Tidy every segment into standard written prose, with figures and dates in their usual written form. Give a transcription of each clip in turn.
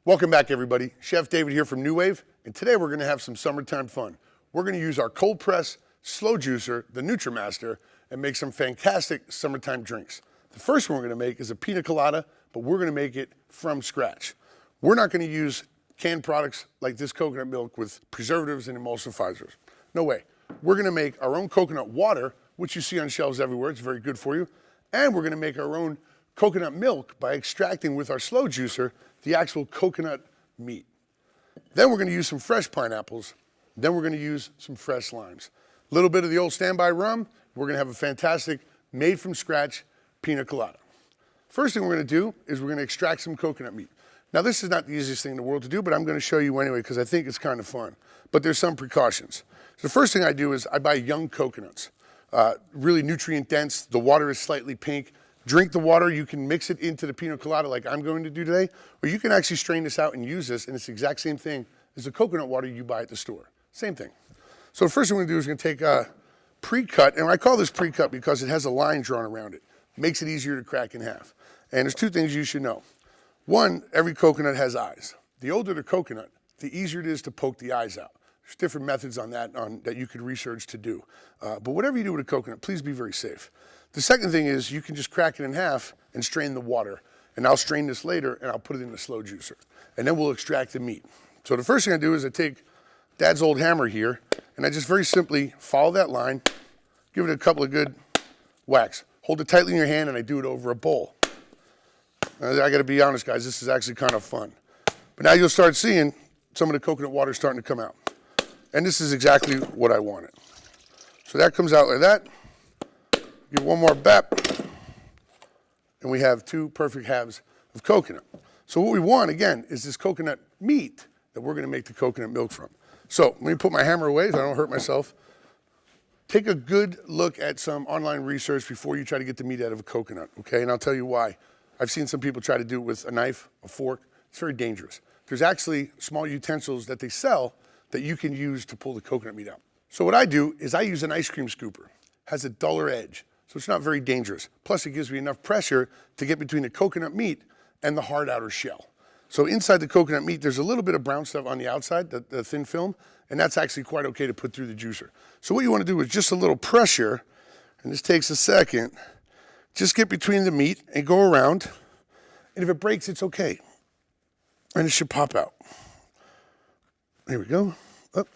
Welcome back, everybody. Chef David here from New Wave, and today we're going to have some summertime fun. We're going to use our cold press slow juicer, the NutriMaster, and make some fantastic summertime drinks. The first one we're going to make is a Pina Colada, but we're going to make it from scratch. We're not going to use canned products like this coconut milk with preservatives and emulsifiers. No way. We're going to make our own coconut water, which you see on shelves everywhere. It's very good for you. And we're going to make our own coconut milk by extracting with our slow juicer the actual coconut meat. Then we're going to use some fresh pineapples. Then we're going to use some fresh limes. A little bit of the old standby rum. We're going to have a fantastic made from scratch Pina Colada. First thing we're going to do is we're going to extract some coconut meat. Now this is not the easiest thing in the world to do, but I'm going to show you anyway because I think it's kind of fun. But there's some precautions. So the first thing I do is I buy young coconuts, really nutrient dense. The water is slightly pink. Drink the water. You can mix it into the Pina Colada like I'm going to do today, or you can actually strain this out and use this, and it's the exact same thing as the coconut water you buy at the store. Same thing. So the first thing we're going to do is we're going to take a pre-cut, and I call this pre-cut because it has a line drawn around it. Makes it easier to crack in half. And there's two things you should know. One, every coconut has eyes. The older the coconut, the easier it is to poke the eyes out. There's different methods on that that you could research to do. But whatever you do with a coconut, please be very safe. The second thing is you can just crack it in half and strain the water. And I'll strain this later and I'll put it in the slow juicer. And then we'll extract the meat. So the first thing I do is I take Dad's old hammer here and I just very simply follow that line, give it a couple of good whacks. Hold it tightly in your hand and I do it over a bowl. Now, I got to be honest, guys, this is actually kind of fun. But now you'll start seeing some of the coconut water starting to come out. And this is exactly what I wanted. So that comes out like that. Give one more bap. And we have two perfect halves of coconut. So what we want, again, is this coconut meat that we're going to make the coconut milk from. So let me put my hammer away so I don't hurt myself. Take a good look at some online research before you try to get the meat out of a coconut, okay? And I'll tell you why. I've seen some people try to do it with a knife, a fork. It's very dangerous. There's actually small utensils that they sell that you can use to pull the coconut meat out. So what I do is I use an ice cream scooper. It has a duller edge, so it's not very dangerous. Plus it gives me enough pressure to get between the coconut meat and the hard outer shell. So inside the coconut meat, there's a little bit of brown stuff on the outside, the thin film, and that's actually quite okay to put through the juicer. So what you want to do is just a little pressure, and this takes a second, just get between the meat and go around, and if it breaks, it's okay. And it should pop out. There we go. Oh,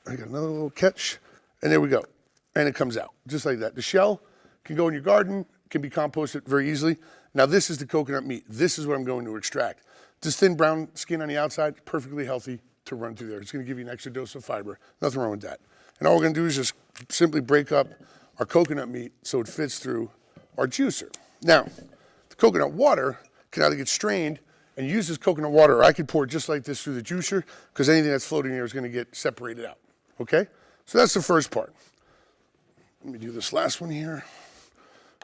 I got another little catch, and there we go. And it comes out, just like that. The shell can go in your garden, can be composted very easily. Now this is the coconut meat. This is what I'm going to extract. This thin brown skin on the outside, perfectly healthy to run through there. It's going to give you an extra dose of fiber. Nothing wrong with that. And all we're going to do is just simply break up our coconut meat so it fits through our juicer. Now, the coconut water can either get strained and use this coconut water, or I could pour it just like this through the juicer because anything that's floating here is going to get separated out. Okay? So that's the first part. Let me do this last one here.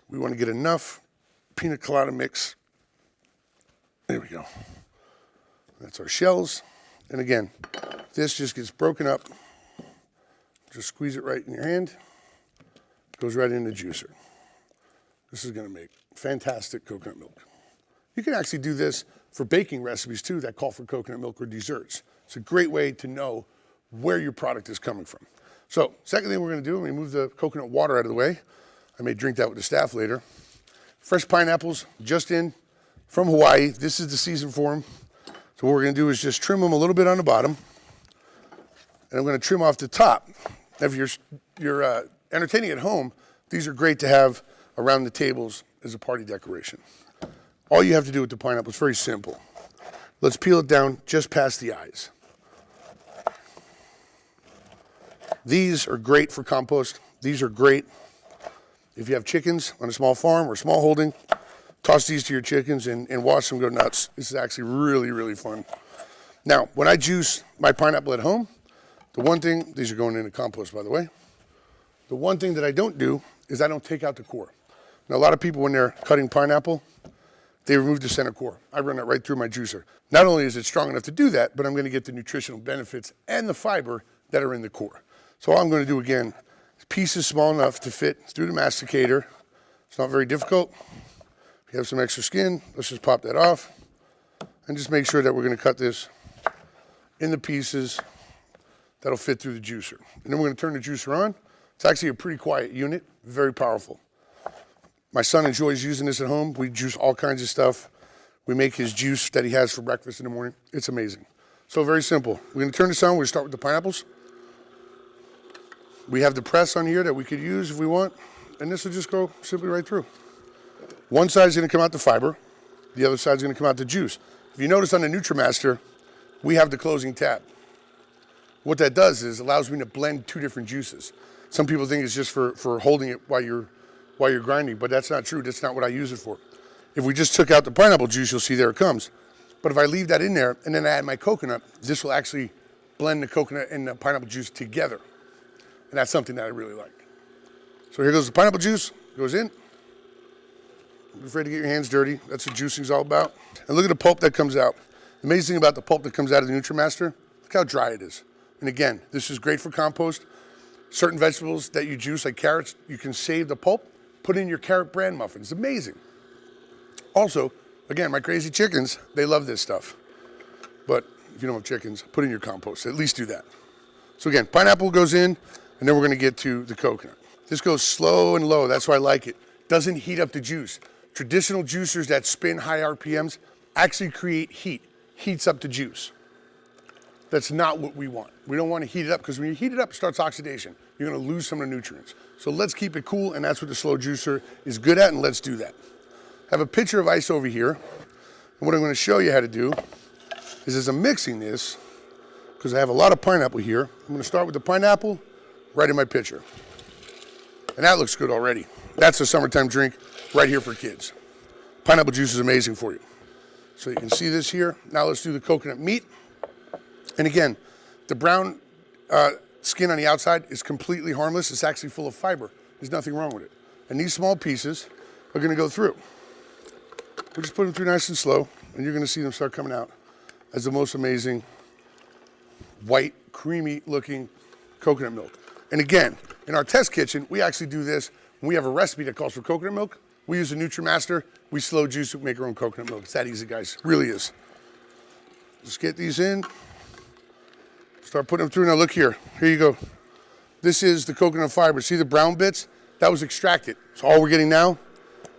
We want to get enough Pina Colada mix. There we go. That's our shells. And again, this just gets broken up. Just squeeze it right in your hand. Goes right in the juicer. This is going to make fantastic coconut milk. You can actually do this for baking recipes too that call for coconut milk or desserts. It's a great way to know where your product is coming from. So, second thing we're going to do, let me move the coconut water out of the way. I may drink that with the staff later. Fresh pineapples, just in from Hawaii. This is the season for them. So what we're going to do is just trim them a little bit on the bottom. And I'm going to trim off the top. If you're entertaining at home, these are great to have around the tables as a party decoration. All you have to do with the pineapple is very simple. Let's peel it down just past the eyes. These are great for compost. These are great if you have chickens on a small farm or small holding. Toss these to your chickens and watch them go nuts. This is actually really, really fun. Now, when I juice my pineapple at home, the one thing, these are going into compost by the way, the one thing that I don't do is I don't take out the core. Now, a lot of people when they're cutting pineapple, they remove the center core. I run that right through my juicer. Not only is it strong enough to do that, but I'm going to get the nutritional benefits and the fiber that are in the core. So all I'm going to do again, pieces small enough to fit through the masticator. It's not very difficult. If you have some extra skin, let's just pop that off. And just make sure that we're going to cut this in the pieces that'll fit through the juicer. And then we're going to turn the juicer on. It's actually a pretty quiet unit, very powerful. My son enjoys using this at home. We juice all kinds of stuff. We make his juice that he has for breakfast in the morning. It's amazing. So very simple. We're going to turn this on. We're going to start with the pineapples. We have the press on here that we could use if we want. And this will just go simply right through. One side's going to come out the fiber. The other side's going to come out the juice. If you notice on the NutriMaster, we have the closing tab. What that does is allows me to blend two different juices. Some people think it's just for holding it while you're grinding, but that's not true. That's not what I use it for. If we just took out the pineapple juice, you'll see there it comes. But if I leave that in there and then I add my coconut, this will actually blend the coconut and the pineapple juice together. And that's something that I really like. So here goes the pineapple juice, goes in. Don't be afraid to get your hands dirty. That's what juicing's all about. And look at the pulp that comes out. The amazing thing about the pulp that comes out of the NutriMaster, look how dry it is. And again, this is great for compost. Certain vegetables that you juice, like carrots, you can save the pulp, put in your carrot bran muffins. Amazing. Also, again, my crazy chickens, they love this stuff. But if you don't have chickens, put in your compost. At least do that. So again, pineapple goes in, and then we're going to get to the coconut. This goes slow and low. That's why I like it. Doesn't heat up the juice. Traditional juicers that spin high RPMs actually create heat. Heats up the juice. That's not what we want. We don't want to heat it up because when you heat it up, it starts oxidation. You're going to lose some of the nutrients. So let's keep it cool, and that's what the slow juicer is good at, and let's do that. I have a pitcher of ice over here, and what I'm going to show you how to do is as I'm mixing this, because I have a lot of pineapple here, I'm going to start with the pineapple right in my pitcher. And that looks good already. That's a summertime drink right here for kids. Pineapple juice is amazing for you. So you can see this here. Now let's do the coconut meat. And again, the brown skin on the outside is completely harmless. It's actually full of fiber. There's nothing wrong with it. And these small pieces are going to go through. We'll just put them through nice and slow, and you're going to see them start coming out as the most amazing white, creamy looking coconut milk. And again, in our test kitchen, we actually do this. When we have a recipe that calls for coconut milk, we use a NutriMaster. We slow juice it, make our own coconut milk. It's that easy, guys. It really is. Just get these in. Start putting them through. Now look here. Here you go. This is the coconut fiber. See the brown bits? That was extracted. So all we're getting now,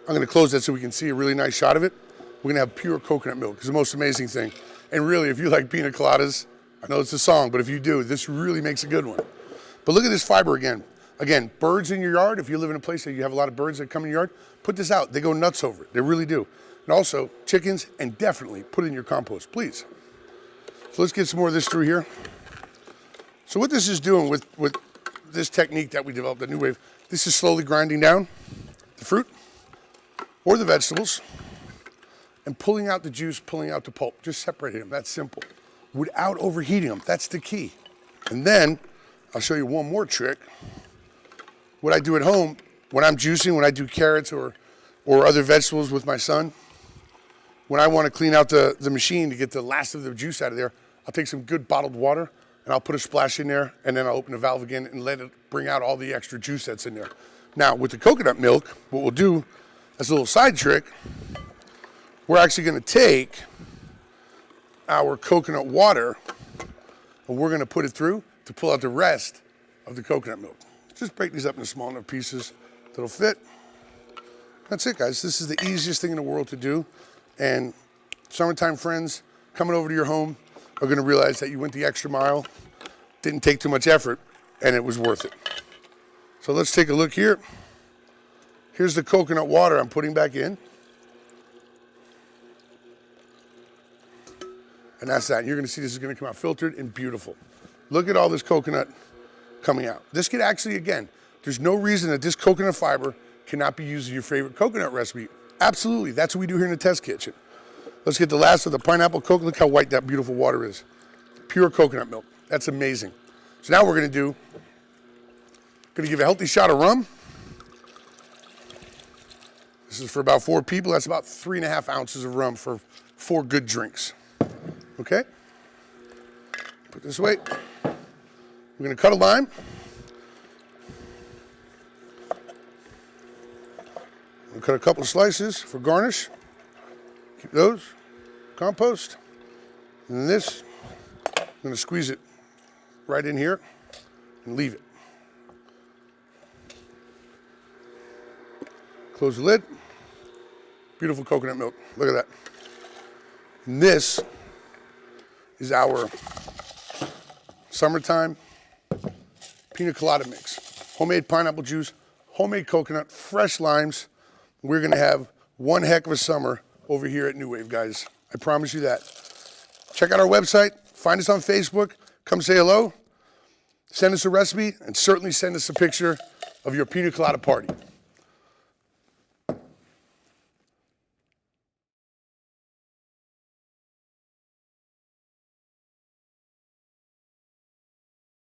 I'm going to close that so we can see a really nice shot of it. We're going to have pure coconut milk. It's the most amazing thing. And really, if you like Pina Coladas, I know it's a song, but if you do, this really makes a good one. But look at this fiber again. Again, birds in your yard, if you live in a place that you have a lot of birds that come in your yard, put this out. They go nuts over it. They really do. And also, chickens, and definitely put it in your compost, please. So let's get some more of this through here. So what this is doing with this technique that we developed at New Wave, this is slowly grinding down the fruit or the vegetables and pulling out the juice, pulling out the pulp, just separating them. That's simple. Without overheating them. That's the key. And then I'll show you one more trick. What I do at home, when I'm juicing, when I do carrots or other vegetables with my son, when I want to clean out the machine to get the last of the juice out of there, I'll take some good bottled water and I'll put a splash in there, and then I'll open the valve again and let it bring out all the extra juice that's in there. Now, with the coconut milk, what we'll do as a little side trick, we're actually going to take our coconut water and we're going to put it through to pull out the rest of the coconut milk. Just break these up into small enough pieces that'll fit. That's it, guys. This is the easiest thing in the world to do. And summertime friends coming over to your home are going to realize that you went the extra mile, didn't take too much effort, and it was worth it. So let's take a look here. Here's the coconut water I'm putting back in. And that's that. You're going to see this is going to come out filtered and beautiful. Look at all this coconut coming out. This could actually, again, there's no reason that this coconut fiber cannot be used in your favorite coconut recipe. Absolutely. That's what we do here in the test kitchen. Let's get the last of the pineapple coconut. Look how white that beautiful water is. Pure coconut milk. That's amazing. So now we're going to give a healthy shot of rum. This is for about 4 people. That's about 3.5 ounces of rum for 4 good drinks. Okay? Put this away. We're going to cut a lime. We'll cut a couple of slices for garnish. Keep those. compost. And this, I'm gonna squeeze it right in here and leave it. Close the lid. Beautiful coconut milk. Look at that. And this is our summertime Pina Colada mix. Homemade pineapple juice, homemade coconut, fresh limes. We're gonna have one heck of a summer over here at New Wave, guys. I promise you that. Check out our website, find us on Facebook, come say hello, send us a recipe, and certainly send us a picture of your Pina Colada party.